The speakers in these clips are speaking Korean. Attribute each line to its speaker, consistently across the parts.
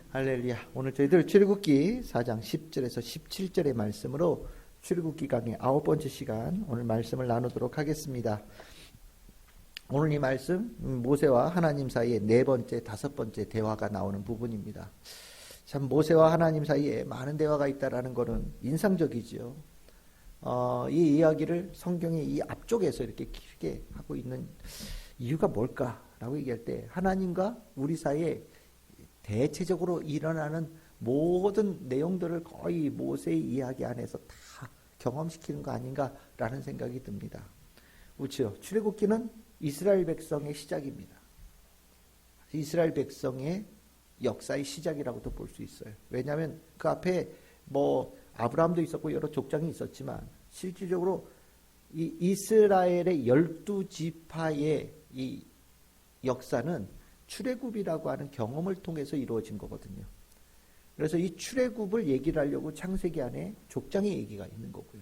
Speaker 1: 할렐루야. 오늘 저희들 출애굽기 4장 10절에서 17절의 말씀으로 출애굽기 강의 9번째 시간 오늘 말씀을 나누도록 하겠습니다. 오늘 이 말씀 모세와 하나님 사이에 네 번째, 다섯 번째 대화가 나오는 부분입니다. 참 모세와 하나님 사이에 많은 대화가 있다라는 것은 인상적이죠. 이 이야기를 성경의 이 앞쪽에서 이렇게 길게 하고 있는 이유가 뭘까라고 얘기할 때 하나님과 우리 사이에 대체적으로 일어나는 모든 내용들을 거의 모세의 이야기 안에서 다 경험시키는 거 아닌가라는 생각이 듭니다. 그렇죠. 출애굽기는 이스라엘 백성의 시작입니다. 이스라엘 백성의 역사의 시작이라고도 볼 수 있어요. 왜냐하면 그 앞에 아브라함도 있었고 여러 족장이 있었지만 실질적으로 이 이스라엘의 12지파의 이 역사는 출애굽이라고 하는 경험을 통해서 이루어진 거거든요. 그래서 이 출애굽을 얘기를 하려고 창세기 안에 족장의 얘기가 있는 거고요.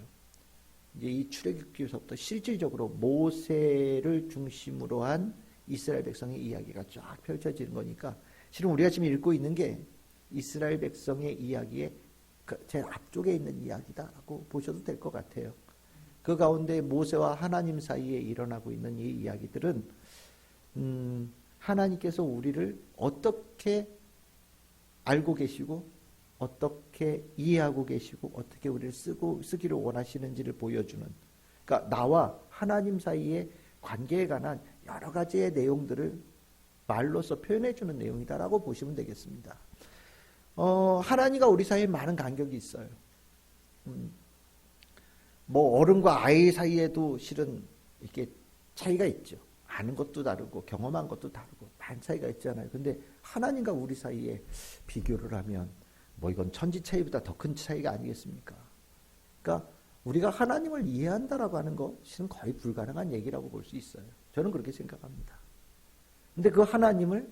Speaker 1: 이제 이 출애굽기서부터 실질적으로 모세를 중심으로 한 이스라엘 백성의 이야기가 쫙 펼쳐지는 거니까 실은 우리가 지금 읽고 있는 게 이스라엘 백성의 이야기의 제 앞쪽에 있는 이야기다라고 보셔도 될 것 같아요. 그 가운데 모세와 하나님 사이에 일어나고 있는 이 이야기들은 하나님께서 우리를 어떻게 알고 계시고 어떻게 이해하고 계시고 어떻게 우리를 쓰기를 원하시는지를 보여주는, 그러니까 나와 하나님 사이의 관계에 관한 여러 가지의 내용들을 말로서 표현해주는 내용이다라고 보시면 되겠습니다. 하나님과 우리 사이에 많은 간격이 있어요. 어른과 아이 사이에도 실은 이렇게 차이가 있죠. 아는 것도 다르고 경험한 것도 다르고 많은 차이가 있잖아요. 근데 하나님과 우리 사이에 비교를 하면 이건 천지 차이보다 더 큰 차이가 아니겠습니까? 그러니까 우리가 하나님을 이해한다라고 하는 것은 거의 불가능한 얘기라고 볼 수 있어요. 저는 그렇게 생각합니다. 근데 그 하나님을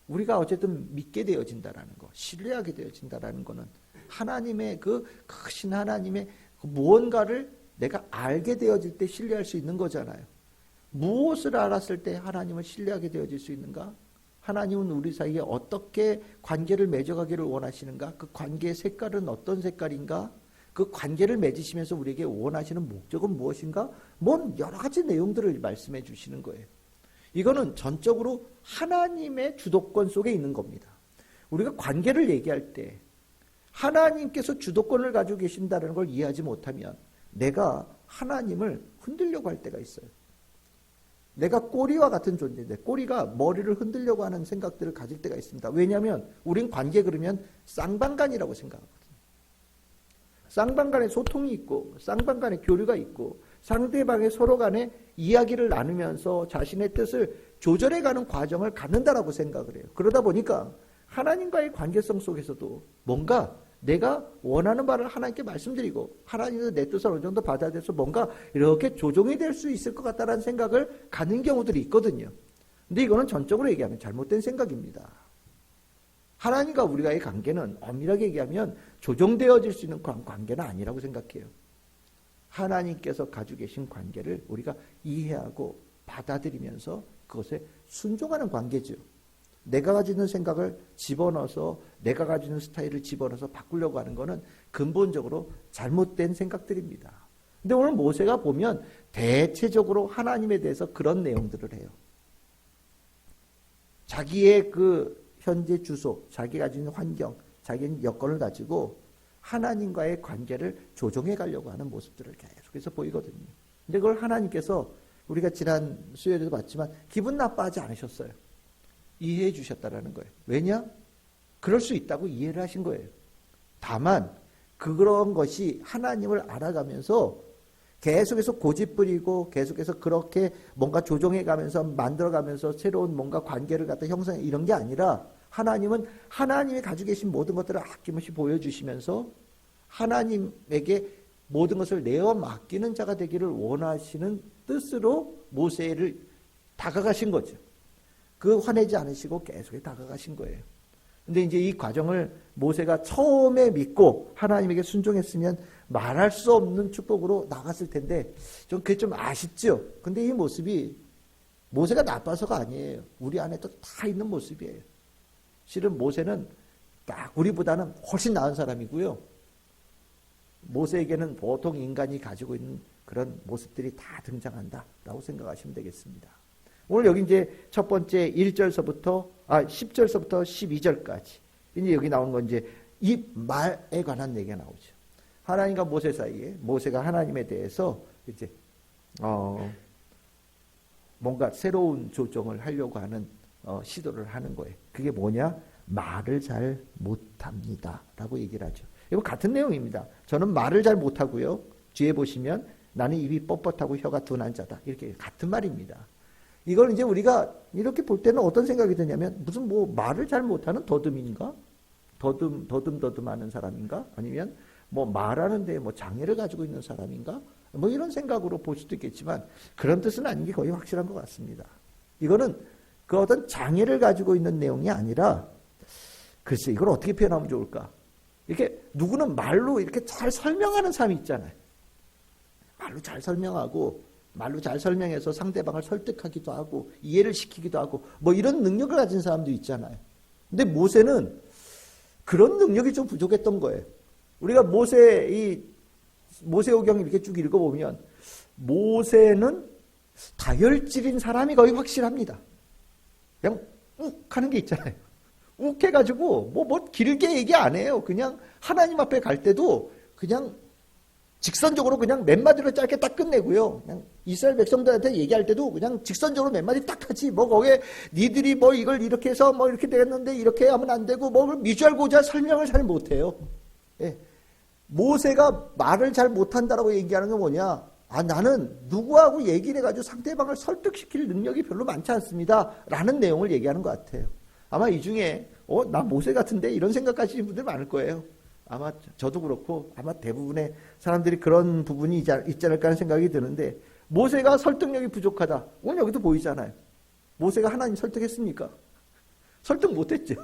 Speaker 1: 우리가 어쨌든 믿게 되어진다라는 거, 신뢰하게 되어진다라는 거는 하나님의 그 크신 하나님의 그 무언가를 내가 알게 되어질 때 신뢰할 수 있는 거잖아요. 무엇을 알았을 때 하나님을 신뢰하게 되어질 수 있는가? 하나님은 우리 사이에 어떻게 관계를 맺어가기를 원하시는가? 그 관계의 색깔은 어떤 색깔인가? 그 관계를 맺으시면서 우리에게 원하시는 목적은 무엇인가? 여러 가지 내용들을 말씀해 주시는 거예요. 이거는 전적으로 하나님의 주도권 속에 있는 겁니다. 우리가 관계를 얘기할 때 하나님께서 주도권을 가지고 계신다는 걸 이해하지 못하면 내가 하나님을 흔들려고 할 때가 있어요. 내가 꼬리와 같은 존재인데 꼬리가 머리를 흔들려고 하는 생각들을 가질 때가 있습니다. 왜냐하면 우린 관계 그러면 쌍방간이라고 생각하거든요. 쌍방간에 소통이 있고 쌍방간에 교류가 있고 상대방의 서로 간에 이야기를 나누면서 자신의 뜻을 조절해가는 과정을 갖는다라고 생각을 해요. 그러다 보니까 하나님과의 관계성 속에서도 뭔가 내가 원하는 바를 하나님께 말씀드리고 하나님도 내 뜻을 어느 정도 받아들여서 뭔가 이렇게 조정이 될 수 있을 것 같다는 생각을 갖는 경우들이 있거든요. 근데 이거는 전적으로 얘기하면 잘못된 생각입니다. 하나님과 우리와의 관계는 엄밀하게 얘기하면 조정되어질 수 있는 관계는 아니라고 생각해요. 하나님께서 가지고 계신 관계를 우리가 이해하고 받아들이면서 그것에 순종하는 관계죠. 내가 가지고 있는 생각을 집어넣어서 내가 가지고 있는 스타일을 집어넣어서 바꾸려고 하는 것은 근본적으로 잘못된 생각들입니다. 근데 오늘 모세가 보면 대체적으로 하나님에 대해서 그런 내용들을 해요. 자기의 그 현재 주소, 자기가 가지고 있는 환경, 자기의 여건을 가지고 하나님과의 관계를 조정해 가려고 하는 모습들을 계속해서 보이거든요. 근데 그걸 하나님께서 우리가 지난 수요일에도 봤지만 기분 나빠하지 않으셨어요. 이해해 주셨다라는 거예요. 왜냐? 그럴 수 있다고 이해를 하신 거예요. 다만 그런 것이 하나님을 알아가면서 계속해서 고집부리고 계속해서 그렇게 뭔가 조정해가면서 만들어가면서 새로운 뭔가 관계를 갖다 형성해 이런 게 아니라 하나님은 하나님이 가지고 계신 모든 것들을 아낌없이 보여주시면서 하나님에게 모든 것을 내어 맡기는 자가 되기를 원하시는 뜻으로 모세를 다가가신 거죠. 그 화내지 않으시고 계속 다가가신 거예요. 근데 이제 이 과정을 모세가 처음에 믿고 하나님에게 순종했으면 말할 수 없는 축복으로 나갔을 텐데 그게 좀 아쉽죠. 근데 이 모습이 모세가 나빠서가 아니에요. 우리 안에 또 다 있는 모습이에요. 실은 모세는 딱 우리보다는 훨씬 나은 사람이고요. 모세에게는 보통 인간이 가지고 있는 그런 모습들이 다 등장한다라고 생각하시면 되겠습니다. 오늘 여기 이제 첫 번째 10절서부터 12절까지 이제 여기 나온 건 이제 이 말에 관한 얘기가 나오죠. 하나님과 모세 사이에 모세가 하나님에 대해서 이제 뭔가 새로운 조정을 하려고 하는 시도를 하는 거예요. 그게 뭐냐? 말을 잘 못합니다 라고 얘기를 하죠. 이거 같은 내용입니다. 저는 말을 잘 못하고요. 뒤에 보시면 나는 입이 뻣뻣하고 혀가 둔한 자다. 이렇게 같은 말입니다. 이걸 이제 우리가 이렇게 볼 때는 어떤 생각이 드냐면 무슨 뭐 말을 잘 못하는 더듬인가? 더듬하는 사람인가? 아니면 뭐 말하는데 뭐 장애를 가지고 있는 사람인가? 뭐 이런 생각으로 볼 수도 있겠지만 그런 뜻은 아닌 게 거의 확실한 것 같습니다. 이거는 그 어떤 장애를 가지고 있는 내용이 아니라 글쎄 이걸 어떻게 표현하면 좋을까? 이렇게 누구는 말로 이렇게 잘 설명하는 사람이 있잖아요. 말로 잘 설명하고 말로 잘 설명해서 상대방을 설득하기도 하고 이해를 시키기도 하고 뭐 이런 능력을 가진 사람도 있잖아요. 근데 모세는 그런 능력이 좀 부족했던 거예요. 우리가 모세오경 이렇게 쭉 읽어보면 모세는 다혈질인 사람이 거의 확실합니다. 그냥 욱 하는 게 있잖아요. 욱 해가지고 뭐 길게 얘기 안 해요. 그냥 하나님 앞에 갈 때도 그냥 직선적으로 그냥 몇 마디로 짧게 딱 끝내고요. 그냥 이스라엘 백성들한테 얘기할 때도 그냥 직선적으로 몇 마디 딱 하지. 뭐 거기에 니들이 뭐 이걸 이렇게 해서 뭐 이렇게 되겠는데 이렇게 하면 안 되고 뭐 미주알고자 설명을 잘 못해요. 예. 모세가 말을 잘 못한다라고 얘기하는 게 뭐냐? 나는 누구하고 얘기를 해가지고 상대방을 설득시킬 능력이 별로 많지 않습니다. 라는 내용을 얘기하는 것 같아요. 아마 이 중에 나 모세 같은데 이런 생각하시는 분들 많을 거예요. 아마 저도 그렇고 아마 대부분의 사람들이 그런 부분이 있지 않을까 하는 생각이 드는데 모세가 설득력이 부족하다. 오늘 여기도 보이잖아요. 모세가 하나님 설득했습니까? 설득 못했죠.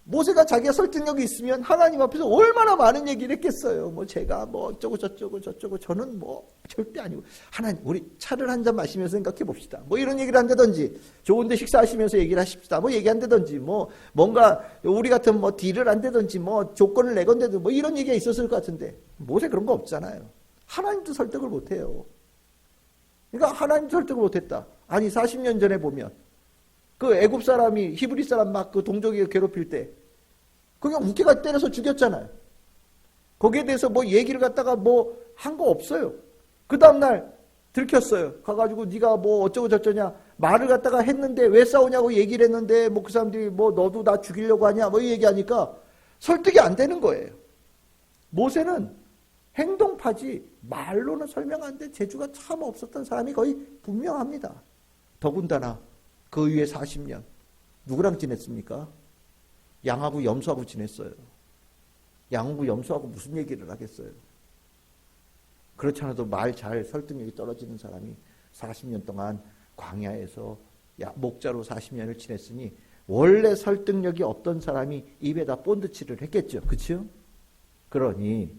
Speaker 1: 모세가 자기가 설득력이 있으면 하나님 앞에서 얼마나 많은 얘기를 했겠어요. 뭐 제가 뭐 어쩌고 저쩌고 저는 뭐 절대 아니고 하나님 우리 차를 한 잔 마시면서 생각해 봅시다. 뭐 이런 얘기를 한다든지 좋은데 식사하시면서 얘기를 하십시다. 뭐 얘기한다든지 뭐 뭔가 우리 같은 뭐 딜을 한다든지 뭐 조건을 내건데도 뭐 이런 얘기가 있었을 것 같은데 모세 그런 거 없잖아요. 하나님도 설득을 못해요. 그러니까 하나님도 설득을 못했다. 아니 40년 전에 보면 그 애굽 사람이 히브리 사람 막 그 동족이 괴롭힐 때 그냥 웃기가 때려서 죽였잖아요. 거기에 대해서 뭐 얘기를 갖다가 뭐 한 거 없어요. 그 다음날 들켰어요. 가가지고 네가 뭐 어쩌고 저쩌냐 말을 갖다가 했는데 왜 싸우냐고 얘기를 했는데 뭐 그 사람들이 뭐 너도 나 죽이려고 하냐 뭐 얘기하니까 설득이 안 되는 거예요. 모세는 행동파지 말로는 설명 안 돼 재주가 참 없었던 사람이 거의 분명합니다. 더군다나 그 위에 40년 누구랑 지냈습니까? 양하고 염소하고 지냈어요. 양하고 염소하고 무슨 얘기를 하겠어요? 그렇지 않아도 말 잘 설득력이 떨어지는 사람이 40년 동안 광야에서 목자로 40년을 지냈으니 원래 설득력이 없던 사람이 입에다 본드칠을 했겠죠. 그렇죠? 그러니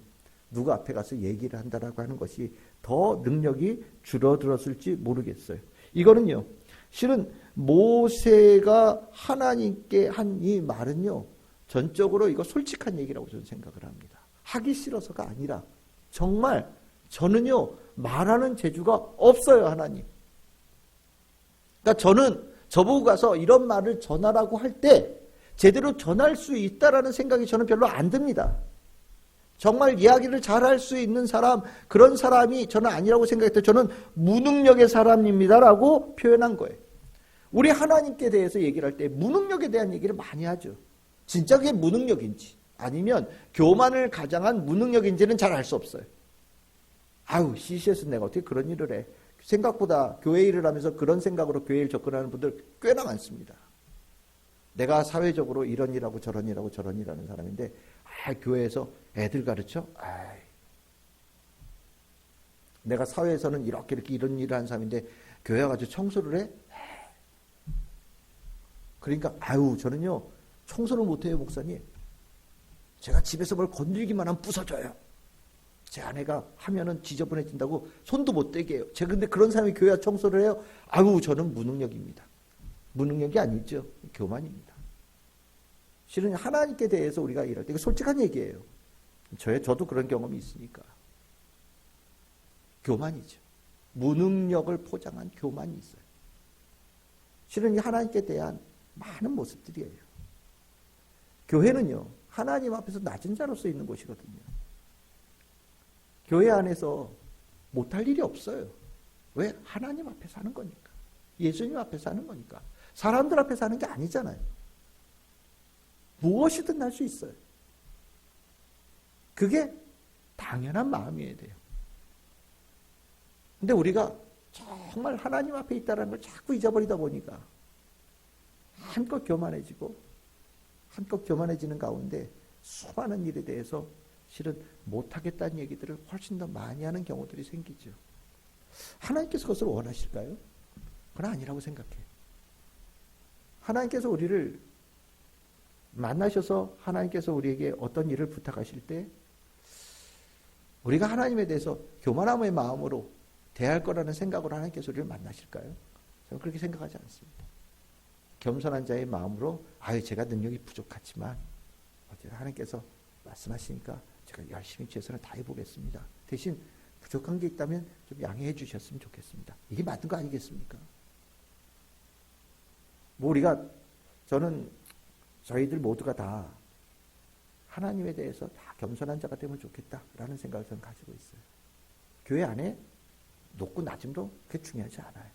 Speaker 1: 누구 앞에 가서 얘기를 한다라고 하는 것이 더 능력이 줄어들었을지 모르겠어요. 이거는요. 실은 모세가 하나님께 한 이 말은요. 전적으로 이거 솔직한 얘기라고 저는 생각을 합니다. 하기 싫어서가 아니라 정말 저는요. 말하는 재주가 없어요. 하나님. 그러니까 저는 저보고 가서 이런 말을 전하라고 할 때 제대로 전할 수 있다라는 생각이 저는 별로 안 듭니다. 정말 이야기를 잘할 수 있는 사람, 그런 사람이 저는 아니라고 생각했어요. 저는 무능력의 사람입니다라고 표현한 거예요. 우리 하나님께 대해서 얘기를 할 때 무능력에 대한 얘기를 많이 하죠. 진짜 그게 무능력인지 아니면 교만을 가장한 무능력인지는 잘 알 수 없어요. 아유, CC에서 내가 어떻게 그런 일을 해. 생각보다 교회 일을 하면서 그런 생각으로 교회에 접근하는 분들 꽤나 많습니다. 내가 사회적으로 이런 일하고 저런 일하고 저런 일하는 사람인데 교회에서 애들 가르쳐? 내가 사회에서는 이렇게 이런 일을 하는 사람인데 교회 가서 청소를 해? 그러니까 저는요 청소를 못해요 목사님. 제가 집에서 뭘 건드리기만 하면 부서져요. 제 아내가 하면은 지저분해진다고 손도 못 대게 해요. 제가 근데 그런 사람이 교회 청소를 해요? 저는 무능력입니다. 무능력이 아니죠. 교만입니다. 실은 하나님께 대해서 우리가 이럴 때, 이거 솔직한 얘기예요. 저도 그런 경험이 있으니까. 교만이죠. 무능력을 포장한 교만이 있어요. 실은 하나님께 대한 많은 모습들이에요. 교회는요, 하나님 앞에서 낮은 자로서 있는 곳이거든요. 교회 안에서 못할 일이 없어요. 왜? 하나님 앞에 사는 거니까. 예수님 앞에 사는 거니까. 사람들 앞에 사는 게 아니잖아요. 무엇이든 할 수 있어요. 그게 당연한 마음이어야 돼요. 근데 우리가 정말 하나님 앞에 있다는 걸 자꾸 잊어버리다 보니까 한껏 교만해지고 한껏 교만해지는 가운데 수많은 일에 대해서 실은 못하겠다는 얘기들을 훨씬 더 많이 하는 경우들이 생기죠. 하나님께서 그것을 원하실까요? 그건 아니라고 생각해요. 하나님께서 우리를 만나셔서 하나님께서 우리에게 어떤 일을 부탁하실 때 우리가 하나님에 대해서 교만함의 마음으로 대할 거라는 생각으로 하나님께서 우리를 만나실까요? 저는 그렇게 생각하지 않습니다. 겸손한 자의 마음으로 제가 능력이 부족하지만 어쨌든 하나님께서 말씀하시니까 제가 열심히 최선을 다해보겠습니다. 대신 부족한 게 있다면 좀 양해해 주셨으면 좋겠습니다. 이게 맞는 거 아니겠습니까? 저는 저희들 모두가 다 하나님에 대해서 다 겸손한 자가 되면 좋겠다라는 생각을 저는 가지고 있어요. 교회 안에 높고 낮음도 그게 중요하지 않아요.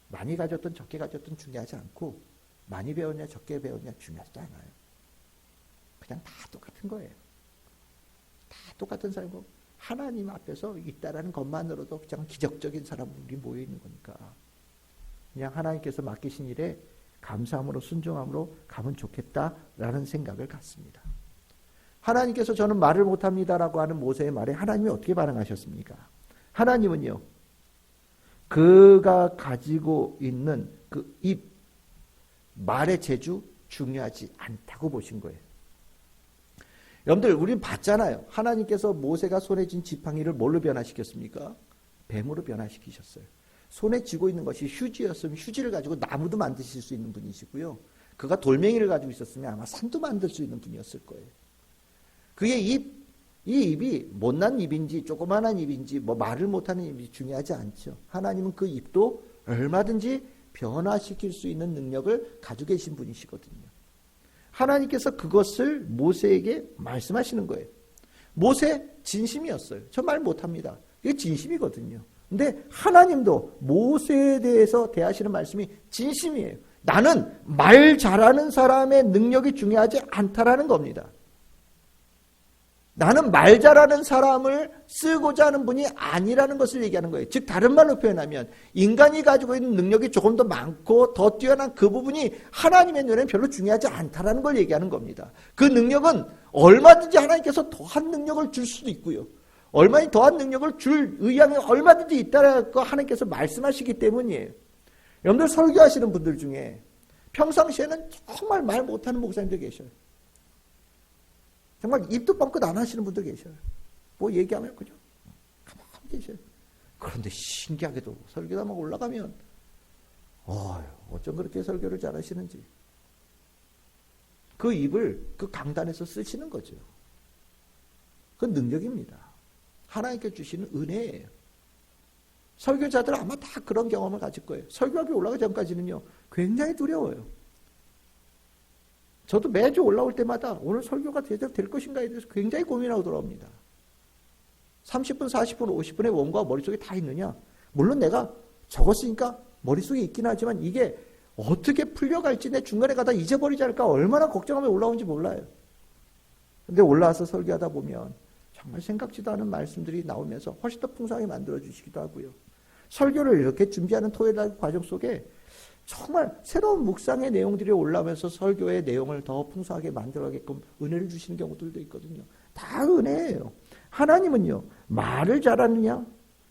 Speaker 1: 많이 가졌든 적게 가졌든 중요하지 않고 많이 배웠냐 적게 배웠냐 중요하지도 않아요. 그냥 다 똑같은 거예요. 다 똑같은 사람이고 하나님 앞에서 있다라는 것만으로도 그냥 기적적인 사람들이 모여 있는 거니까 그냥 하나님께서 맡기신 일에 감사함으로 순종함으로 가면 좋겠다라는 생각을 갖습니다. 하나님께서 저는 말을 못합니다라고 하는 모세의 말에 하나님이 어떻게 반응하셨습니까? 하나님은요, 그가 가지고 있는 그 입, 말의 재주 중요하지 않다고 보신 거예요. 여러분들, 우리는 봤잖아요. 하나님께서 모세가 손에 쥔 지팡이를 뭘로 변화시켰습니까? 뱀으로 변화시키셨어요. 손에 쥐고 있는 것이 휴지였으면 휴지를 가지고 나무도 만드실 수 있는 분이시고요. 그가 돌멩이를 가지고 있었으면 아마 산도 만들 수 있는 분이었을 거예요. 그의 이 입이 못난 입인지 조그마한 입인지 말을 못하는 입인지 중요하지 않죠. 하나님은 그 입도 얼마든지 변화시킬 수 있는 능력을 가지고 계신 분이시거든요. 하나님께서 그것을 모세에게 말씀하시는 거예요. 모세 진심이었어요. 저 말 못합니다. 이게 진심이거든요. 근데 하나님도 모세에 대해서 대하시는 말씀이 진심이에요. 나는 말 잘하는 사람의 능력이 중요하지 않다라는 겁니다. 나는 말 잘하는 사람을 쓰고자 하는 분이 아니라는 것을 얘기하는 거예요. 즉 다른 말로 표현하면 인간이 가지고 있는 능력이 조금 더 많고 더 뛰어난 그 부분이 하나님의 눈에는 별로 중요하지 않다라는 걸 얘기하는 겁니다. 그 능력은 얼마든지 하나님께서 더한 능력을 줄 수도 있고요. 얼마나 더한 능력을 줄 의향이 얼마든지 있다라고 하나님께서 말씀하시기 때문이에요. 여러분들 설교하시는 분들 중에 평상시에는 정말 말 못하는 목사님들 계셔요. 정말 입도 뻥끗 안 하시는 분들 계셔요. 얘기하면 그냥 가만히 계셔요. 그런데 신기하게도 설교가 막 올라가면 어쩜 그렇게 설교를 잘하시는지 그 입을 그 강단에서 쓰시는 거죠. 그건 능력입니다. 하나님께 주시는 은혜예요. 설교자들 아마 다 그런 경험을 가질 거예요. 설교하기 올라가기 전까지는요 굉장히 두려워요. 저도 매주 올라올 때마다 오늘 설교가 제대로 될 것인가에 대해서 굉장히 고민하고 돌아옵니다. 30분, 40분, 50분의 원고가 머릿속에 다 있느냐? 물론 내가 적었으니까 머릿속에 있긴 하지만 이게 어떻게 풀려갈지 내 중간에 가다 잊어버리지 않을까 얼마나 걱정하며 올라오는지 몰라요. 근데 올라와서 설교하다 보면 정말 생각지도 않은 말씀들이 나오면서 훨씬 더 풍성하게 만들어주시기도 하고요. 설교를 이렇게 준비하는 토요일 과정 속에 정말 새로운 묵상의 내용들이 올라오면서 설교의 내용을 더 풍성하게 만들어가게끔 은혜를 주시는 경우들도 있거든요. 다 은혜예요. 하나님은요, 말을 잘하느냐?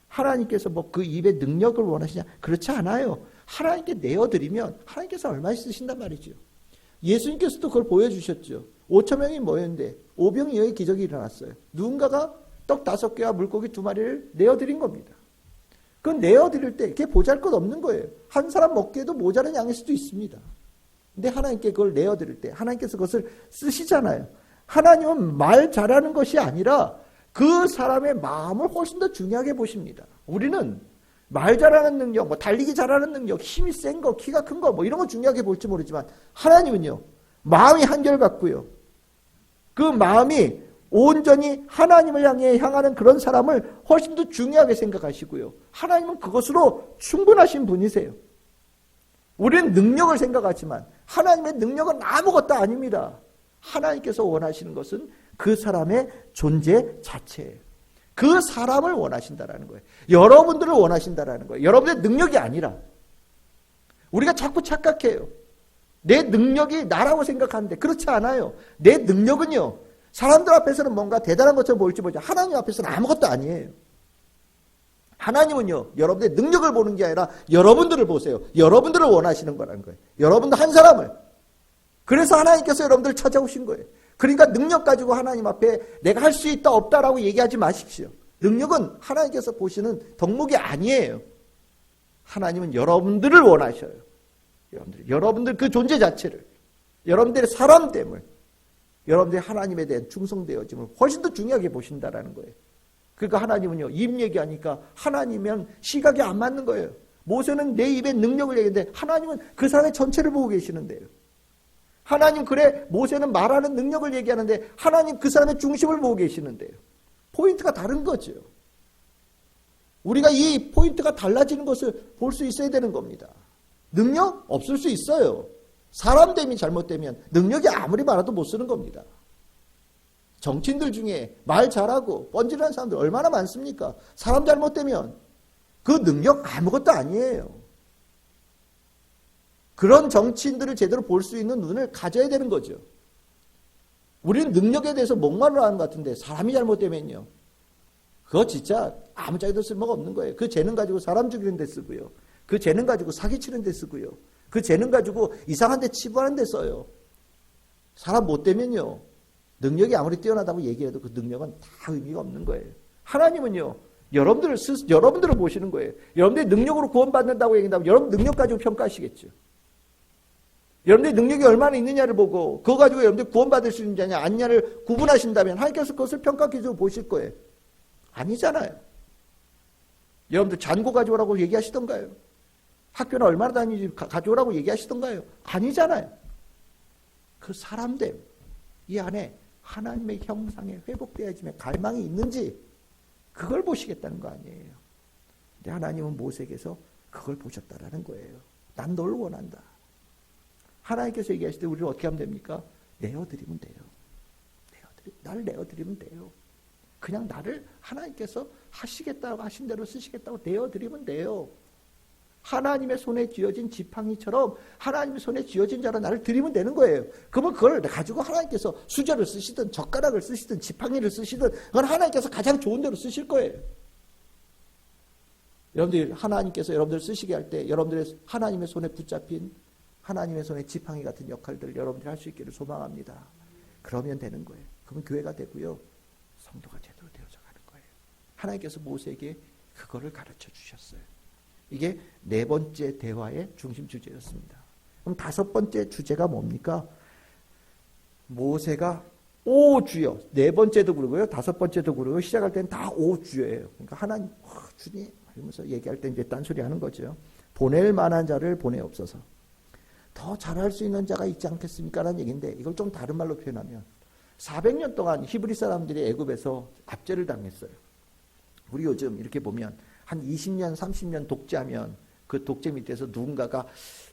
Speaker 1: 하나님께서 그 입의 능력을 원하시냐? 그렇지 않아요. 하나님께 내어드리면 하나님께서 얼마나 쓰신단 말이죠. 예수님께서도 그걸 보여주셨죠. 5,000명이 모였는데 5병이어의 기적이 일어났어요. 누군가가 떡 5개와 물고기 2마리를 내어드린 겁니다. 그건 내어드릴 때 그게 보잘것 없는 거예요. 한 사람 먹기에도 모자란 양일 수도 있습니다. 근데 하나님께 그걸 내어드릴 때 하나님께서 그것을 쓰시잖아요. 하나님은 말 잘하는 것이 아니라 그 사람의 마음을 훨씬 더 중요하게 보십니다. 우리는 말 잘하는 능력, 뭐 달리기 잘하는 능력, 힘이 센 거, 키가 큰 거, 뭐 이런 거 중요하게 볼지 모르지만 하나님은요, 마음이 한결같고요. 그 마음이 온전히 하나님을 향해 향하는 그런 사람을 훨씬 더 중요하게 생각하시고요. 하나님은 그것으로 충분하신 분이세요. 우리는 능력을 생각하지만 하나님의 능력은 아무것도 아닙니다. 하나님께서 원하시는 것은 그 사람의 존재 자체예요. 그 사람을 원하신다라는 거예요. 여러분들을 원하신다라는 거예요. 여러분의 능력이 아니라. 우리가 자꾸 착각해요. 내 능력이 나라고 생각하는데 그렇지 않아요. 내 능력은요, 사람들 앞에서는 뭔가 대단한 것처럼 보일지 모르지만 하나님 앞에서는 아무것도 아니에요. 하나님은요, 여러분의 능력을 보는 게 아니라 여러분들을 보세요. 여러분들을 원하시는 거라는 거예요. 여러분들 한 사람을. 그래서 하나님께서 여러분들을 찾아오신 거예요. 그러니까 능력 가지고 하나님 앞에 내가 할 수 있다 없다라고 얘기하지 마십시오. 능력은 하나님께서 보시는 덕목이 아니에요. 하나님은 여러분들을 원하셔요. 여러분들 그 존재 자체를, 여러분들의 사람됨을, 여러분들의 하나님에 대한 충성되어짐을 훨씬 더 중요하게 보신다라는 거예요. 그러니까 하나님은요, 입 얘기하니까 하나님이면 시각이 안 맞는 거예요. 모세는 내 입에 능력을 얘기했는데 하나님은 그 사람의 전체를 보고 계시는데요. 하나님, 그래, 모세는 말하는 능력을 얘기하는데 하나님 그 사람의 중심을 보고 계시는데요. 포인트가 다른 거죠. 우리가 이 포인트가 달라지는 것을 볼 수 있어야 되는 겁니다. 능력 없을 수 있어요. 사람됨이 잘못되면 능력이 아무리 많아도 못 쓰는 겁니다. 정치인들 중에 말 잘하고 뻔질하는 사람들 얼마나 많습니까? 사람 잘못되면 그 능력 아무것도 아니에요. 그런 정치인들을 제대로 볼 수 있는 눈을 가져야 되는 거죠. 우리는 능력에 대해서 목말라 하는 것 같은데 사람이 잘못되면요, 그거 진짜 아무짝에도 쓸모가 없는 거예요. 그 재능 가지고 사람 죽이는 데 쓰고요. 그 재능 가지고 사기치는 데 쓰고요. 그 재능 가지고 이상한 데 치부하는 데 써요. 사람 못 되면요, 능력이 아무리 뛰어나다고 얘기해도 그 능력은 다 의미가 없는 거예요. 하나님은요, 여러분들을 보시는 거예요. 여러분들이 능력으로 구원받는다고 얘기한다면 여러분 능력 가지고 평가하시겠죠. 여러분들의 능력이 얼마나 있느냐를 보고 그거 가지고 여러분들이 구원받을 수 있느냐 아니냐를 구분하신다면 하나님께서 그것을 평가 기준으로 보실 거예요. 아니잖아요. 여러분들 잔고 가져오라고 얘기하시던가요? 학교는 얼마나 다니지 가져오라고 얘기하시던가요? 아니잖아요. 그 사람됨, 이 안에 하나님의 형상에 회복되어짐에 갈망이 있는지 그걸 보시겠다는 거 아니에요. 근데 하나님은 모세에게서 그걸 보셨다라는 거예요. 난 널 원한다. 하나님께서 얘기하실 때 우리는 어떻게 하면 됩니까? 내어드리면 돼요. 날 내어드리면 돼요. 그냥 나를 하나님께서 하시겠다고 하신 대로 쓰시겠다고 내어드리면 돼요. 하나님의 손에 쥐어진 지팡이처럼 하나님의 손에 쥐어진 자로 나를 드리면 되는 거예요. 그러면 그걸 가지고 하나님께서 수저를 쓰시든 젓가락을 쓰시든 지팡이를 쓰시든 그건 하나님께서 가장 좋은 대로 쓰실 거예요. 여러분들, 하나님께서 여러분들 쓰시게 할 때 여러분들의 하나님의 손에 붙잡힌 하나님의 손에 지팡이 같은 역할들을 여러분들이 할 수 있기를 소망합니다. 그러면 되는 거예요. 그러면 교회가 되고요, 성도가 제대로 되어져 가는 거예요. 하나님께서 모세에게 그거를 가르쳐 주셨어요. 이게 네 번째 대화의 중심 주제였습니다. 그럼 다섯 번째 주제가 뭡니까? 모세가 오 주여, 네 번째도 그러고요, 다섯 번째도 그러고 시작할 때는 다 오 주여예요. 그러니까 하나님, 주님 이러면서 얘기할 때 이제 딴소리 하는 거죠. 보낼 만한 자를 보내옵소서. 더 잘할 수 있는 자가 있지 않겠습니까? 라는 얘기인데 이걸 좀 다른 말로 표현하면 400년 동안 히브리 사람들이 애굽에서 압제를 당했어요. 우리 요즘 이렇게 보면 한 20년, 30년 독재하면 그 독재 밑에서 누군가가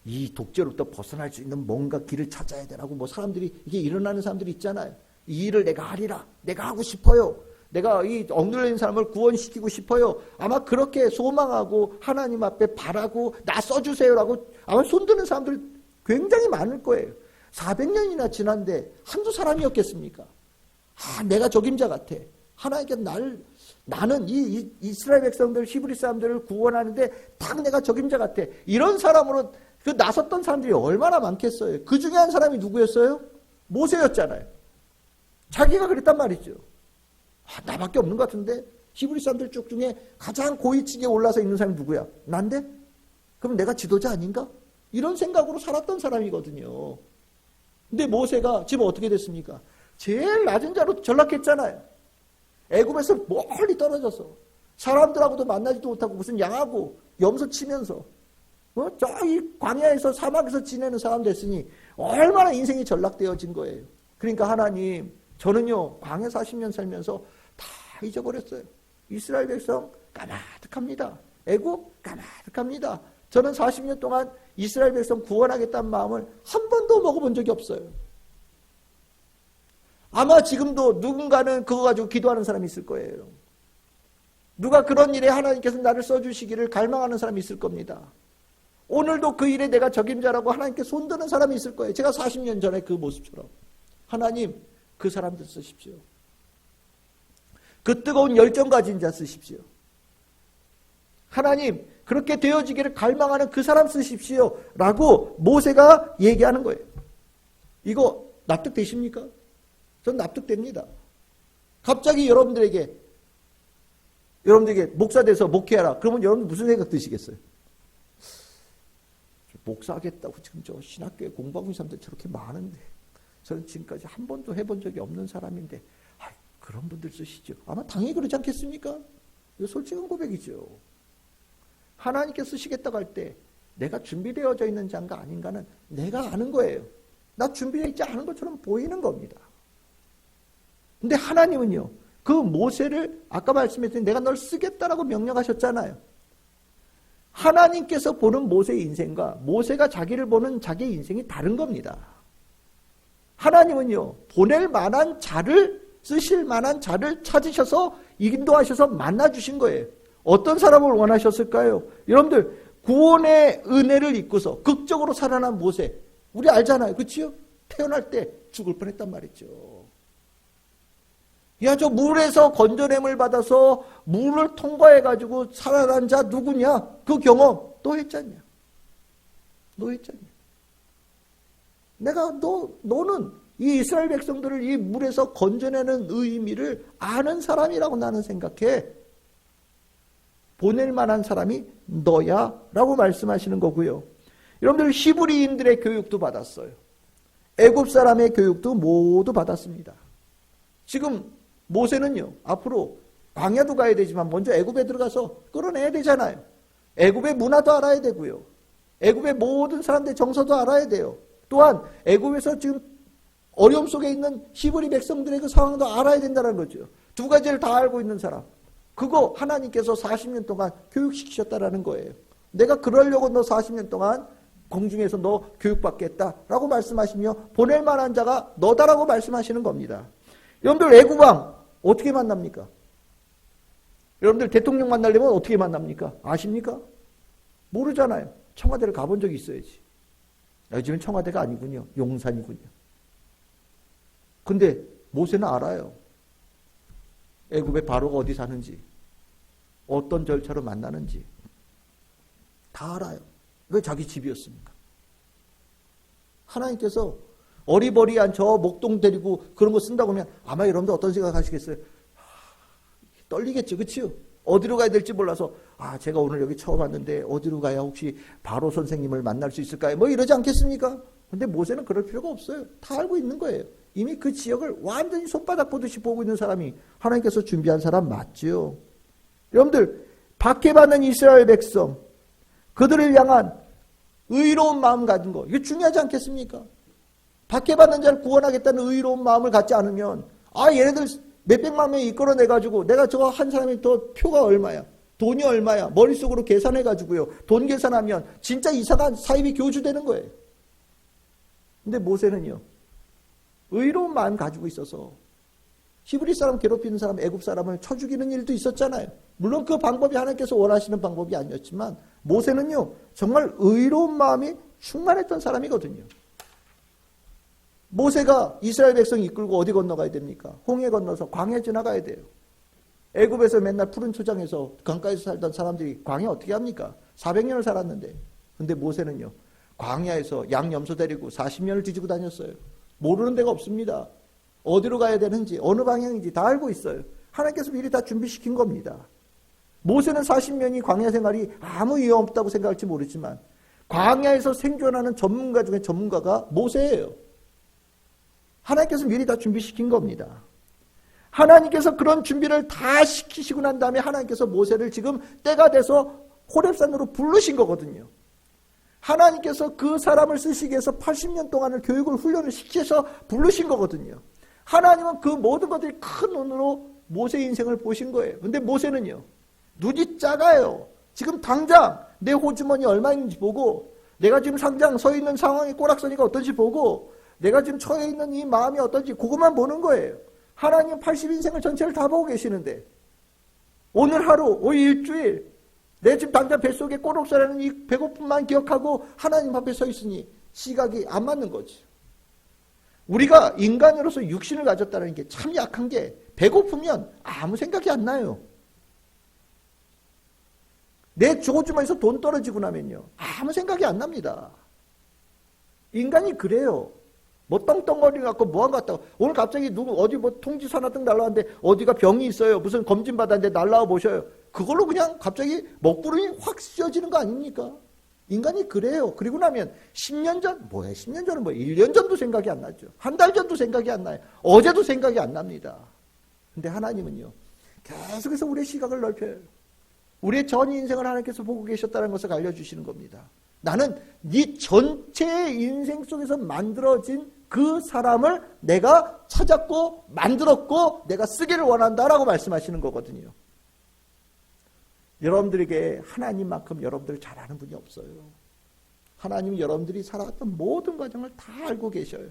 Speaker 1: 이 독재로부터 벗어날 수 있는 뭔가 길을 찾아야 되라고 뭐 사람들이 이게 일어나는 사람들이 있잖아요. 이 일을 내가 하리라. 내가 하고 싶어요. 내가 이 억눌린 사람을 구원시키고 싶어요. 아마 그렇게 소망하고 하나님 앞에 바라고 나 써주세요라고 아마 손드는 사람들 굉장히 많을 거예요. 400년이나 지났는데 한두 사람이었겠습니까? 내가 적임자 같아. 하나님께 나는 이 이스라엘 백성들, 히브리 사람들을 구원하는데 딱 내가 적임자 같아. 이런 사람으로 그 나섰던 사람들이 얼마나 많겠어요. 그 중에 한 사람이 누구였어요? 모세였잖아요. 자기가 그랬단 말이죠. 나밖에 없는 것 같은데 히브리 사람들 쭉 중에 가장 고위층에 올라서 있는 사람이 누구야? 난데? 그럼 내가 지도자 아닌가? 이런 생각으로 살았던 사람이거든요. 근데 모세가 지금 어떻게 됐습니까? 제일 낮은 자로 전락했잖아요. 애굽에서 멀리 떨어져서 사람들하고도 만나지도 못하고 무슨 양하고 염소 치면서 저기 광야에서 사막에서 지내는 사람 됐으니 얼마나 인생이 전락되어진 거예요. 그러니까 하나님, 저는요 광야 40년 살면서 다 잊어버렸어요. 이스라엘 백성 까마득합니다. 애굽 까마득합니다. 저는 40년 동안 이스라엘 백성 구원하겠다는 마음을 한 번도 먹어본 적이 없어요. 아마 지금도 누군가는 그거 가지고 기도하는 사람이 있을 거예요. 누가 그런 일에 하나님께서 나를 써주시기를 갈망하는 사람이 있을 겁니다. 오늘도 그 일에 내가 적임자라고 하나님께 손드는 사람이 있을 거예요. 제가 40년 전에 그 모습처럼. 하나님, 그 사람들 쓰십시오. 그 뜨거운 열정 가진 자 쓰십시오. 하나님, 그렇게 되어지기를 갈망하는 그 사람 쓰십시오. 라고 모세가 얘기하는 거예요. 이거 납득되십니까? 전 납득됩니다. 갑자기 여러분들에게 목사 돼서 목회하라. 그러면 여러분 무슨 생각 드시겠어요? 목사하겠다고 지금 저 신학교에 공부하고 있는 사람들 저렇게 많은데 저는 지금까지 한 번도 해본 적이 없는 사람인데 그런 분들 쓰시죠. 아마 당연히 그러지 않겠습니까? 이거 솔직한 고백이죠. 하나님께 쓰시겠다고 할 때 내가 준비되어져 있는 자인가 아닌가는 내가 아는 거예요. 나 준비되어 있지 않은 것처럼 보이는 겁니다. 근데 하나님은요, 그 모세를 아까 말씀했더니 내가 널 쓰겠다라고 명령하셨잖아요. 하나님께서 보는 모세의 인생과 모세가 자기를 보는 자기의 인생이 다른 겁니다. 하나님은요, 보낼 만한 자를, 쓰실 만한 자를 찾으셔서 인도하셔서 만나주신 거예요. 어떤 사람을 원하셨을까요? 여러분들, 구원의 은혜를 입고서 극적으로 살아난 모세, 우리 알잖아요. 그치요? 태어날 때 죽을 뻔했단 말이죠. 야, 저 물에서 건져냄을 받아서 물을 통과해가지고 살아난 자 누구냐? 그 경험 너 했잖냐? 너 했잖냐? 너는 이 이스라엘 백성들을 이 물에서 건져내는 의미를 아는 사람이라고 나는 생각해. 보낼 만한 사람이 너야 라고 말씀하시는 거고요. 여러분들 히브리인들의 교육도 받았어요. 애굽 사람의 교육도 모두 받았습니다. 지금 모세는요, 앞으로 광야도 가야 되지만 먼저 애굽에 들어가서 끌어내야 되잖아요. 애굽의 문화도 알아야 되고요. 애굽의 모든 사람들의 정서도 알아야 돼요. 또한 애굽에서 지금 어려움 속에 있는 히브리 백성들의 그 상황도 알아야 된다는 거죠. 두 가지를 다 알고 있는 사람. 그거 하나님께서 40년 동안 교육시키셨다라는 거예요. 내가 그러려고 너 40년 동안 공중에서 너 교육받겠다라고 말씀하시며 보낼 만한 자가 너다라고 말씀하시는 겁니다. 여러분들 애굽왕 어떻게 만납니까? 여러분들 대통령 만나려면 어떻게 만납니까? 아십니까? 모르잖아요. 청와대를 가본 적이 있어야지. 요즘은 청와대가 아니군요. 용산이군요. 근데 모세는 알아요. 애굽의 바로가 어디 사는지, 어떤 절차로 만나는지 다 알아요. 왜 자기 집이었습니까? 하나님께서 어리버리한 저 목동 데리고 그런 거 쓴다고 하면 아마 여러분들 어떤 생각 하시겠어요? 떨리겠죠. 그치요? 어디로 가야 될지 몰라서 제가 오늘 여기 처음 왔는데 어디로 가야 혹시 바로 선생님을 만날 수 있을까요? 뭐 이러지 않겠습니까? 근데 모세는 그럴 필요가 없어요. 다 알고 있는 거예요. 이미 그 지역을 완전히 손바닥 보듯이 보고 있는 사람이 하나님께서 준비한 사람 맞죠. 여러분들 박해받는 이스라엘 백성, 그들을 향한 의로운 마음 가진 거, 이거 중요하지 않겠습니까? 박해받는 자를 구원하겠다는 의로운 마음을 갖지 않으면 얘네들 몇백만 명이 이끌어내가지고 내가 저거 한 사람이 더 표가 얼마야, 돈이 얼마야, 머릿속으로 계산해가지고요, 돈 계산하면 진짜 이상한 사이비 교주되는 거예요. 근데 모세는요, 의로운 마음 가지고 있어서 히브리 사람 괴롭히는 사람, 애굽 사람을 쳐 죽이는 일도 있었잖아요. 물론 그 방법이 하나님께서 원하시는 방법이 아니었지만 모세는요, 정말 의로운 마음이 충만했던 사람이거든요. 모세가 이스라엘 백성 이끌고 어디 건너가야 됩니까? 홍해 건너서 광야 지나가야 돼요. 애굽에서 맨날 푸른 초장에서 강가에서 살던 사람들이 광야 어떻게 합니까? 400년을 살았는데. 근데 모세는요, 광야에서 양 염소 데리고 40년을 뒤지고 다녔어요. 모르는 데가 없습니다. 어디로 가야 되는지, 어느 방향인지 다 알고 있어요. 하나님께서 미리 다 준비시킨 겁니다. 모세는 40년이 광야 생활이 아무 이유 없다고 생각할지 모르지만 광야에서 생존하는 전문가 중에 전문가가 모세예요. 하나님께서 미리 다 준비시킨 겁니다. 하나님께서 그런 준비를 다 시키시고 난 다음에 하나님께서 모세를 지금 때가 돼서 호렙산으로 부르신 거거든요. 하나님께서 그 사람을 쓰시기 위해서 80년 동안을 교육을 훈련을 시켜서 부르신 거거든요. 하나님은 그 모든 것들이 큰 눈으로 모세의 인생을 보신 거예요. 근데 모세는요, 눈이 작아요. 지금 당장 내 호주머니 얼마 있는지 보고, 내가 지금 당장 서 있는 상황이 꼬락서니까 어떤지 보고, 내가 지금 처해 있는 이 마음이 어떤지 그것만 보는 거예요. 하나님 80인생을 전체를 다 보고 계시는데, 오늘 하루, 오늘 일주일, 내 지금 당장 뱃속에 꼬락서라는 이 배고픔만 기억하고 하나님 앞에 서 있으니 시각이 안 맞는 거지. 우리가 인간으로서 육신을 가졌다는 게 참 약한 게, 배고프면 아무 생각이 안 나요. 내 조주머니에서 돈 떨어지고 나면요, 아무 생각이 안 납니다. 인간이 그래요. 뭐 떵떵거리고 갖고 뭐한 것 같다고. 오늘 갑자기 누구 어디 뭐 통지서 하나 뜬 날라왔는데 어디가 병이 있어요. 무슨 검진 받았는데 날라와 보셔요. 그걸로 그냥 갑자기 먹구름이 확 씌어지는 거 아닙니까? 인간이 그래요. 그리고 나면 10년 전, 뭐야 10년 전은 뭐 1년 전도 생각이 안 나죠. 한 달 전도 생각이 안 나요. 어제도 생각이 안 납니다. 근데 하나님은요, 계속해서 우리의 시각을 넓혀요. 우리의 전 인생을 하나님께서 보고 계셨다는 것을 알려주시는 겁니다. 나는 네 전체의 인생 속에서 만들어진 그 사람을 내가 찾았고 만들었고 내가 쓰기를 원한다라고 말씀하시는 거거든요. 여러분들에게 하나님만큼 여러분들을 잘 아는 분이 없어요. 하나님은 여러분들이 살아왔던 모든 과정을 다 알고 계셔요.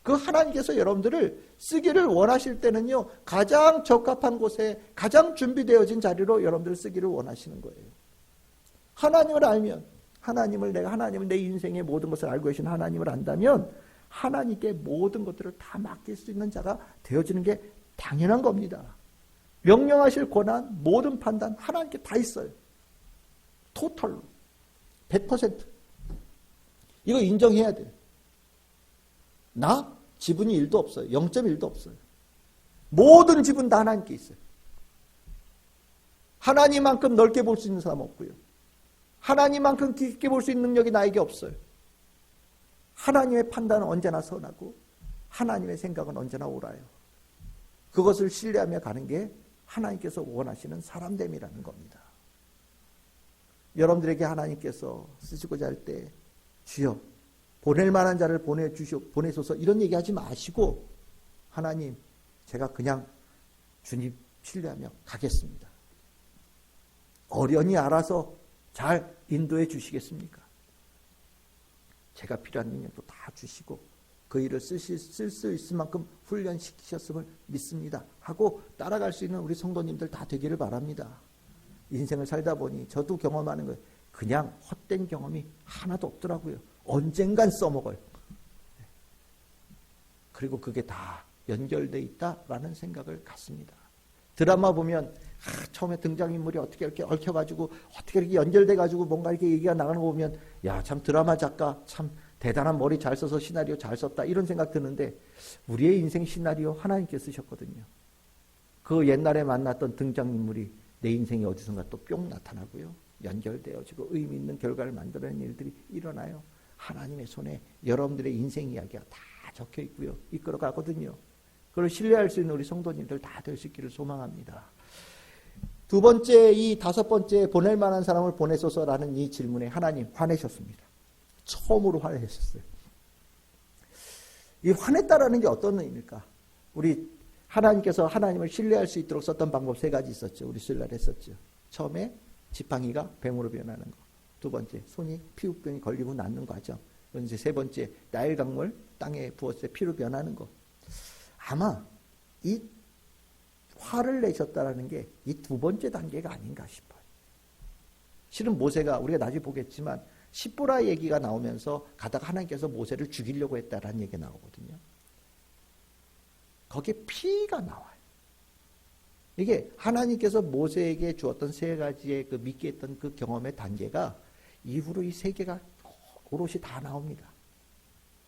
Speaker 1: 그 하나님께서 여러분들을 쓰기를 원하실 때는요, 가장 적합한 곳에 가장 준비되어진 자리로 여러분들을 쓰기를 원하시는 거예요. 하나님을 알면, 하나님을 내 인생의 모든 것을 알고 계신 하나님을 안다면 하나님께 모든 것들을 다 맡길 수 있는 자가 되어지는 게 당연한 겁니다. 명령하실 권한, 모든 판단 하나님께 다 있어요. 토탈로 100%. 이거 인정해야 돼요. 나 지분이 1도 없어요. 0.1도 없어요. 모든 지분 다 하나님께 있어요. 하나님만큼 넓게 볼 수 있는 사람 없고요. 하나님만큼 깊게 볼 수 있는 능력이 나에게 없어요. 하나님의 판단은 언제나 선하고 하나님의 생각은 언제나 옳아요. 그것을 신뢰하며 가는 게 하나님께서 원하시는 사람됨이라는 겁니다. 여러분들에게 하나님께서 쓰시고자 할 때 주여 보낼 만한 자를 보내소서 이런 얘기하지 마시고 하나님 제가 그냥 주님 신뢰하며 가겠습니다. 어련히 알아서 잘 인도해 주시겠습니까? 제가 필요한 능력도 다 주시고 그 일을 쓸 수 있을 만큼 훈련시키셨음을 믿습니다 하고 따라갈 수 있는 우리 성도님들 다 되기를 바랍니다. 인생을 살다 보니 저도 경험하는 거예요. 그냥 헛된 경험이 하나도 없더라고요. 언젠간 써먹어요. 그리고 그게 다 연결되어 있다라는 생각을 갖습니다. 드라마 보면 처음에 등장인물이 어떻게 이렇게 얽혀가지고 어떻게 이렇게 연결돼가지고 뭔가 이렇게 얘기가 나가는 거 보면 야, 참 드라마 작가 참 대단한 머리 잘 써서 시나리오 잘 썼다 이런 생각 드는데 우리의 인생 시나리오 하나님께 쓰셨거든요. 그 옛날에 만났던 등장인물이 내 인생에 어디선가 또 뿅 나타나고요. 연결되어지고 의미 있는 결과를 만들어내는 일들이 일어나요. 하나님의 손에 여러분들의 인생 이야기가 다 적혀 있고요. 이끌어가거든요. 그걸 신뢰할 수 있는 우리 성도님들 다 될 수 있기를 소망합니다. 두 번째, 이 다섯 번째 보낼 만한 사람을 보내소서라는 이 질문에 하나님 화내셨습니다. 처음으로 화내셨어요. 이 화냈다라는 게 어떤 의미입니까? 우리 하나님께서 하나님을 신뢰할 수 있도록 썼던 방법 세 가지 있었죠. 우리 수요일날 했었죠. 처음에 지팡이가 뱀으로 변하는 거. 두 번째, 손이 피부병이 걸리고 낫는 과정. 이제 세 번째, 나일 강물 땅에 부었을 때 피로 변하는 거. 아마 이 화를 내셨다라는 게 이 두 번째 단계가 아닌가 싶어요. 실은 모세가 우리가 나중에 보겠지만 시보라 얘기가 나오면서 가다가 하나님께서 모세를 죽이려고 했다라는 얘기가 나오거든요. 거기에 피가 나와요. 이게 하나님께서 모세에게 주었던 세 가지의 그 믿게 했던 그 경험의 단계가 이후로 이 세 개가 오롯이 다 나옵니다.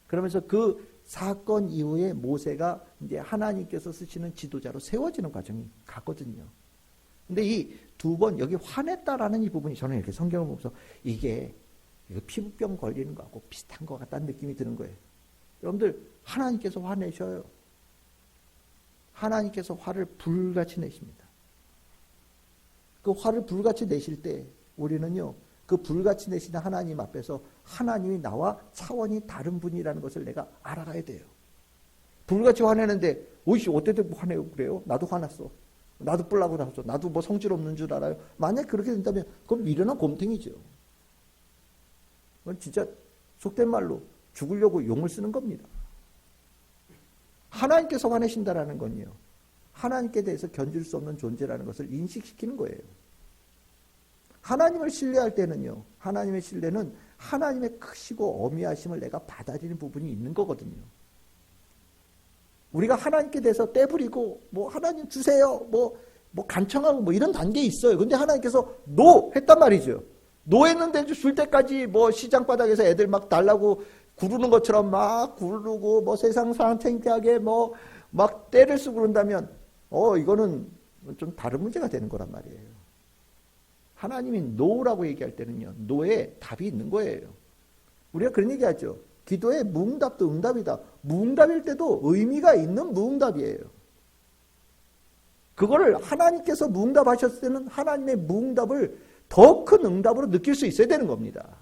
Speaker 1: 그러면서 그 사건 이후에 모세가 이제 하나님께서 쓰시는 지도자로 세워지는 과정이 갔거든요. 근데 이 두 번 여기 화냈다라는 이 부분이 저는 이렇게 성경을 보면서 이게 이거 피부병 걸리는 거하고 비슷한 것 같다는 느낌이 드는 거예요. 여러분들, 하나님께서 화내셔요. 하나님께서 화를 불같이 내십니다. 그 화를 불같이 내실 때 우리는요, 그 불같이 내시는 하나님 앞에서 하나님이 나와 차원이 다른 분이라는 것을 내가 알아가야 돼요. 불같이 화내는데, 오이씨, 어때 화내고 그래요? 나도 화났어. 나도 뿔나고 나왔어. 나도 뭐 성질 없는 줄 알아요. 만약 그렇게 된다면, 그건 미련한 곰탱이죠. 그건 진짜 속된 말로 죽으려고 용을 쓰는 겁니다. 하나님께서 화내신다라는 건요, 하나님께 대해서 견딜 수 없는 존재라는 것을 인식시키는 거예요. 하나님을 신뢰할 때는요, 하나님의 신뢰는 하나님의 크시고 어미하심을 내가 받아들이는 부분이 있는 거거든요. 우리가 하나님께 대해서 떼부리고, 뭐, 하나님 주세요, 뭐 간청하고, 뭐, 이런 단계에 있어요. 근데 하나님께서 노! 했단 말이죠. 노 했는데 줄 때까지 뭐, 시장 바닥에서 애들 막 달라고 구르는 것처럼 막 구르고, 뭐, 세상 사람 창피하게 뭐, 막 떼를 쓰고 그런다면, 이거는 좀 다른 문제가 되는 거란 말이에요. 하나님이 노라고 얘기할 때는요, 노에 답이 있는 거예요. 우리가 그런 얘기 하죠. 기도의 무응답도 응답이다. 무응답일 때도 의미가 있는 무응답이에요. 그거를 하나님께서 무응답하셨을 때는 하나님의 무응답을 더 큰 응답으로 느낄 수 있어야 되는 겁니다.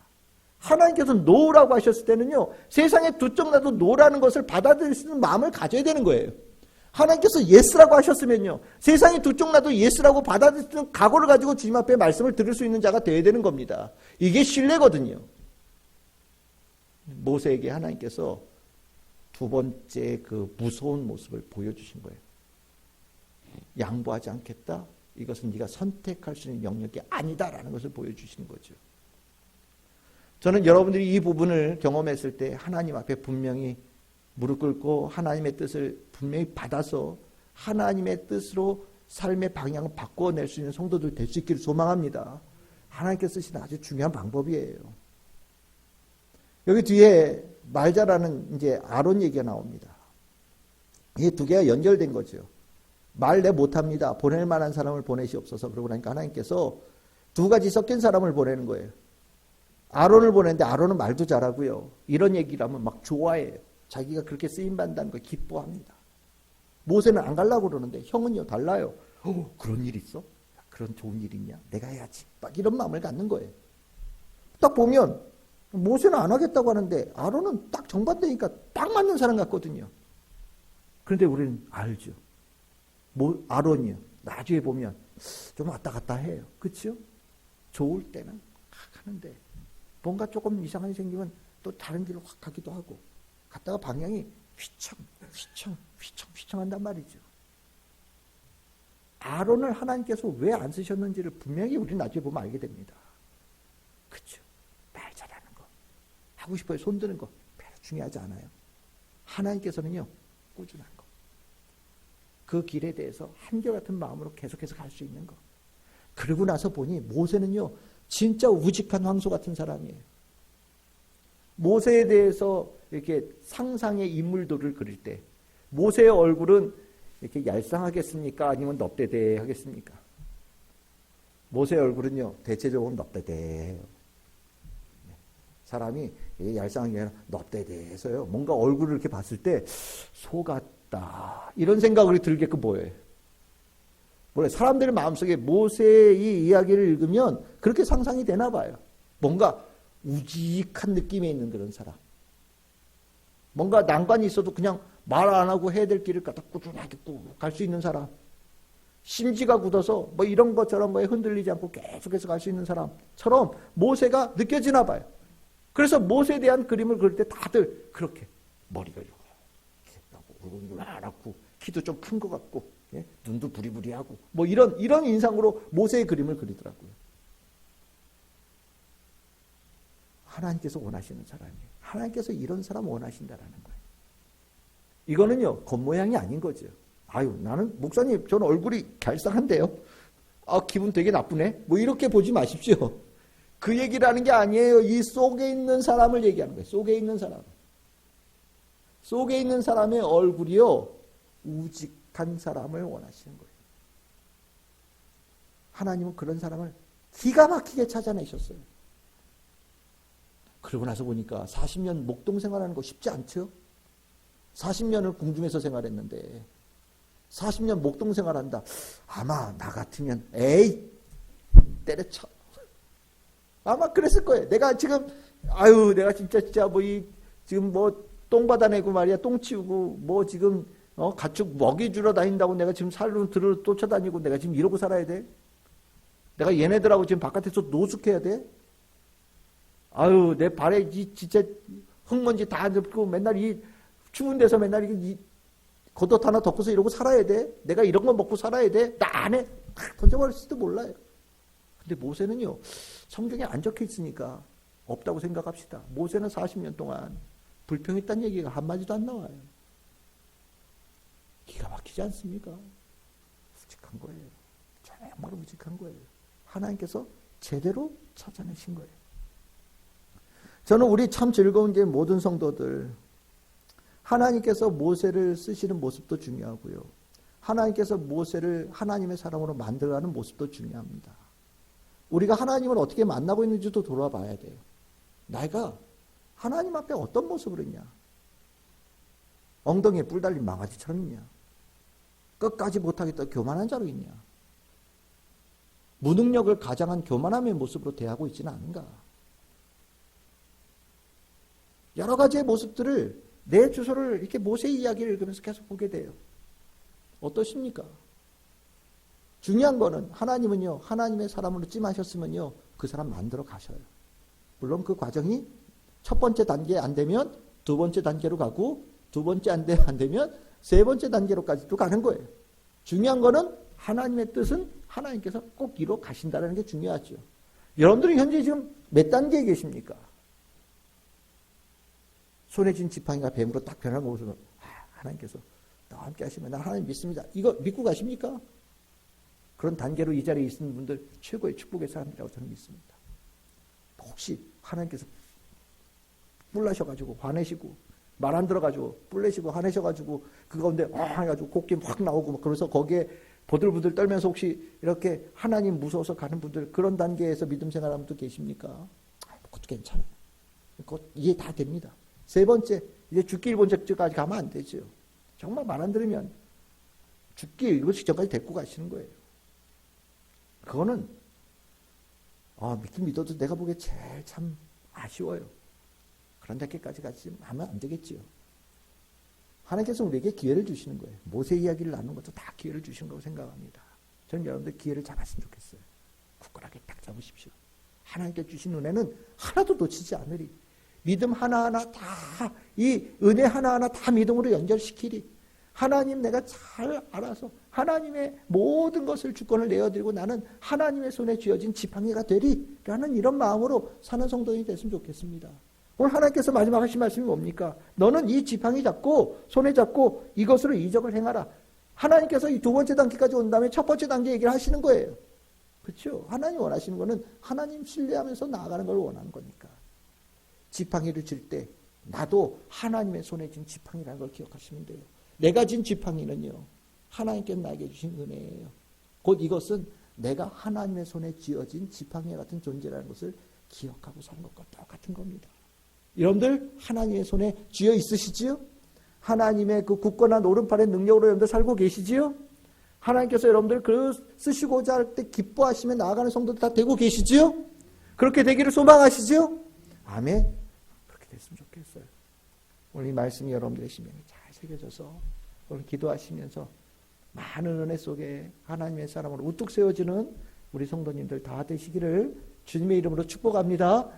Speaker 1: 하나님께서 노라고 하셨을 때는요, 세상에 두쩍나도 노라는 것을 받아들일 수 있는 마음을 가져야 되는 거예요. 하나님께서 예스라고 하셨으면요, 세상이 두쪽나도 예스라고 받아들일 수 있는 각오를 가지고 주님 앞에 말씀을 들을 수 있는 자가 되어야 되는 겁니다. 이게 신뢰거든요. 모세에게 하나님께서 두 번째 그 무서운 모습을 보여주신 거예요. 양보하지 않겠다. 이것은 네가 선택할 수 있는 영역이 아니다라는 것을 보여주시는 거죠. 저는 여러분들이 이 부분을 경험했을 때 하나님 앞에 분명히 무릎 꿇고 하나님의 뜻을 분명히 받아서 하나님의 뜻으로 삶의 방향을 바꿔낼 수 있는 성도들 될 수 있기를 소망합니다. 하나님께서 쓰시는 아주 중요한 방법이에요. 여기 뒤에 말자라는 이제 아론 얘기가 나옵니다. 이게 두 개가 연결된 거죠. 말 내 못합니다. 보낼 만한 사람을 보내시옵소서. 그러고 나니까 하나님께서 두 가지 섞인 사람을 보내는 거예요. 아론을 보내는데 아론은 말도 잘하고요. 이런 얘기를 하면 막 좋아해요. 자기가 그렇게 쓰임받는다는 걸 기뻐합니다. 모세는 안 가려고 그러는데 형은요 달라요. 그런 일 있어? 그런 좋은 일 있냐? 내가 해야지. 막 이런 마음을 갖는 거예요. 딱 보면 모세는 안 하겠다고 하는데 아론은 딱 정반대니까 딱 맞는 사람 같거든요. 그런데 우리는 알죠. 아론이요. 나중에 보면 좀 왔다 갔다 해요. 그렇죠? 좋을 때는 하는데 뭔가 조금 이상한 일 생기면 또 다른 길로 확 가기도 하고 갔다가 방향이 휘청 한단 말이죠. 아론을 하나님께서 왜 안 쓰셨는지를 분명히 우리는 나중에 보면 알게 됩니다. 그렇죠? 말 잘하는 거, 하고 싶어요. 손 드는 거 별로 중요하지 않아요. 하나님께서는요, 꾸준한 거. 그 길에 대해서 한결같은 마음으로 계속해서 갈 수 있는 거. 그러고 나서 보니 모세는요, 진짜 우직한 황소 같은 사람이에요. 모세에 대해서 이렇게 상상의 인물도를 그릴 때 모세의 얼굴은 이렇게 얄쌍하겠습니까? 아니면 넙대대하겠습니까? 모세의 얼굴은요, 대체적으로 넙대대해요. 사람이 얄쌍한 게 아니라 넙대대해서요, 뭔가 얼굴을 이렇게 봤을 때 소 같다 이런 생각이 들게끔 보여요. 원래 사람들의 마음속에 모세의 이야기를 읽으면 그렇게 상상이 되나 봐요. 뭔가 우직한 느낌에 있는 그런 사람. 뭔가 난관이 있어도 그냥 말 안 하고 해야 될 길을 갖다 꾸준하게 꾹 갈 수 있는 사람. 심지가 굳어서 뭐 이런 것처럼 뭐 흔들리지 않고 계속해서 갈 수 있는 사람처럼 모세가 느껴지나 봐요. 그래서 모세에 대한 그림을 그릴 때 다들 그렇게 머리가 이렇게 하고 얼굴도 많았고 키도 좀 큰 것 같고 예? 눈도 부리부리하고 뭐 이런 인상으로 모세의 그림을 그리더라고요. 하나님께서 원하시는 사람이에요. 하나님께서 이런 사람 원하신다라는 거예요. 이거는요, 겉모양이 아닌 거죠. 아유, 나는 목사님, 저는 얼굴이 갸쌍한데요. 기분 되게 나쁘네. 뭐 이렇게 보지 마십시오. 그 얘기를 하는 게 아니에요. 이 속에 있는 사람을 얘기하는 거예요. 속에 있는 사람. 속에 있는 사람의 얼굴이요, 우직한 사람을 원하시는 거예요. 하나님은 그런 사람을 기가 막히게 찾아내셨어요. 그러고 나서 보니까 40년 목동 생활하는 거 쉽지 않죠? 40년을 궁중에서 생활했는데 40년 목동 생활한다. 아마 나 같으면 에이 때려쳐. 아마 그랬을 거예요. 내가 지금 내가 진짜 뭐 지금 뭐 똥 받아내고 말이야, 똥 치우고 뭐 지금 가축 먹이 주러 다닌다고 내가 지금 살로 들어 쫓아다니고 내가 지금 이러고 살아야 돼? 내가 얘네들하고 지금 바깥에서 노숙해야 돼? 내 발에 진짜 흙먼지 다 덮고 맨날 이 추운 데서 맨날 이 겉옷 하나 덮고서 이러고 살아야 돼? 내가 이런 거 먹고 살아야 돼? 나 안 해? 던져버릴지도 몰라요. 근데 모세는요, 성경에 안 적혀 있으니까 없다고 생각합시다. 모세는 40년 동안 불평했다는 얘기가 한마디도 안 나와요. 기가 막히지 않습니까? 우직한 거예요. 정말 우직한 거예요. 하나님께서 제대로 찾아내신 거예요. 저는 우리 참 즐거운 게 모든 성도들, 하나님께서 모세를 쓰시는 모습도 중요하고요. 하나님께서 모세를 하나님의 사람으로 만들어가는 모습도 중요합니다. 우리가 하나님을 어떻게 만나고 있는지도 돌아봐야 돼요. 내가 하나님 앞에 어떤 모습으로 있냐? 엉덩이에 뿔 달린 망아지처럼 있냐? 끝까지 못하겠다 교만한 자로 있냐? 무능력을 가장한 교만함의 모습으로 대하고 있지는 않은가? 여러 가지의 모습들을 내 주소를 이렇게 모세의 이야기를 읽으면서 계속 보게 돼요. 어떠십니까? 중요한 거는 하나님은요, 하나님의 사람으로 찜하셨으면요, 그 사람 만들어 가셔요. 물론 그 과정이 첫 번째 단계 안 되면 두 번째 단계로 가고, 두 번째 안 되면 세 번째 단계로까지도 가는 거예요. 중요한 거는 하나님의 뜻은 하나님께서 꼭 이뤄 가신다는 게 중요하죠. 여러분들은 현재 지금 몇 단계에 계십니까? 손에 쥔 지팡이가 뱀으로 딱 변하는 거 보시면 하나님께서 나와 함께 하시면 나 하나님 믿습니다. 이거 믿고 가십니까? 그런 단계로 이 자리에 있는 분들 최고의 축복의 사람이라고 저는 믿습니다. 혹시 하나님께서 뿔나셔가지고 화내시고 말 안 들어가지고 뿔내시고 화내셔가지고 그 가운데 해가지고 곡괭 확 나오고 그래서 거기에 보들보들 떨면서 혹시 이렇게 하나님 무서워서 가는 분들 그런 단계에서 믿음 생활하는 분도 계십니까? 그것도 괜찮아요. 그것 이해 다 됩니다. 세 번째, 이제 죽기 일본 직전까지 가면 안 되죠. 정말 말 안 들으면 죽기 일본 직전까지 데리고 가시는 거예요. 그거는 믿긴 믿어도 내가 보기에 제일 참 아쉬워요. 그런 데까지 가지 하면 안 되겠지요. 하나님께서 우리에게 기회를 주시는 거예요. 모세 이야기를 나누는 것도 다 기회를 주신 거라고 생각합니다. 저는 여러분들 기회를 잡았으면 좋겠어요. 굳건하게 딱 잡으십시오. 하나님께 주신 은혜는 하나도 놓치지 않으리. 믿음 하나하나 다, 이 은혜 하나하나 다 믿음으로 연결시키리. 하나님 내가 잘 알아서 하나님의 모든 것을 주권을 내어드리고 나는 하나님의 손에 쥐어진 지팡이가 되리. 라는 이런 마음으로 사는 성도인이 됐으면 좋겠습니다. 오늘 하나님께서 마지막 하신 말씀이 뭡니까? 너는 이 지팡이 잡고 손에 잡고 이것으로 이적을 행하라. 하나님께서 이 두 번째 단계까지 온 다음에 첫 번째 단계 얘기를 하시는 거예요. 그렇죠? 하나님 원하시는 거는 하나님 신뢰하면서 나아가는 걸 원하는 거니까. 지팡이를 질 때 나도 하나님의 손에 쥔 지팡이라는 걸 기억하시면 돼요. 내가 진 지팡이는요, 하나님께 나에게 주신 은혜예요. 곧 이것은 내가 하나님의 손에 쥐어진 지팡이 같은 존재라는 것을 기억하고 사는 것과 똑같은 겁니다. 여러분들 하나님의 손에 쥐어 있으시지요? 하나님의 그 굳건한 오른팔의 능력으로 여러분들 살고 계시지요? 하나님께서 여러분들 그 쓰시고자 할 때 기뻐하시며 나아가는 성도들 다 되고 계시지요? 그렇게 되기를 소망하시지요? 아멘. 그렇게 됐으면 좋겠어요. 오늘 이 말씀이 여러분들의 심령에 잘 새겨져서 오늘 기도하시면서 많은 은혜 속에 하나님의 사람으로 우뚝 세워지는 우리 성도님들 다 되시기를 주님의 이름으로 축복합니다.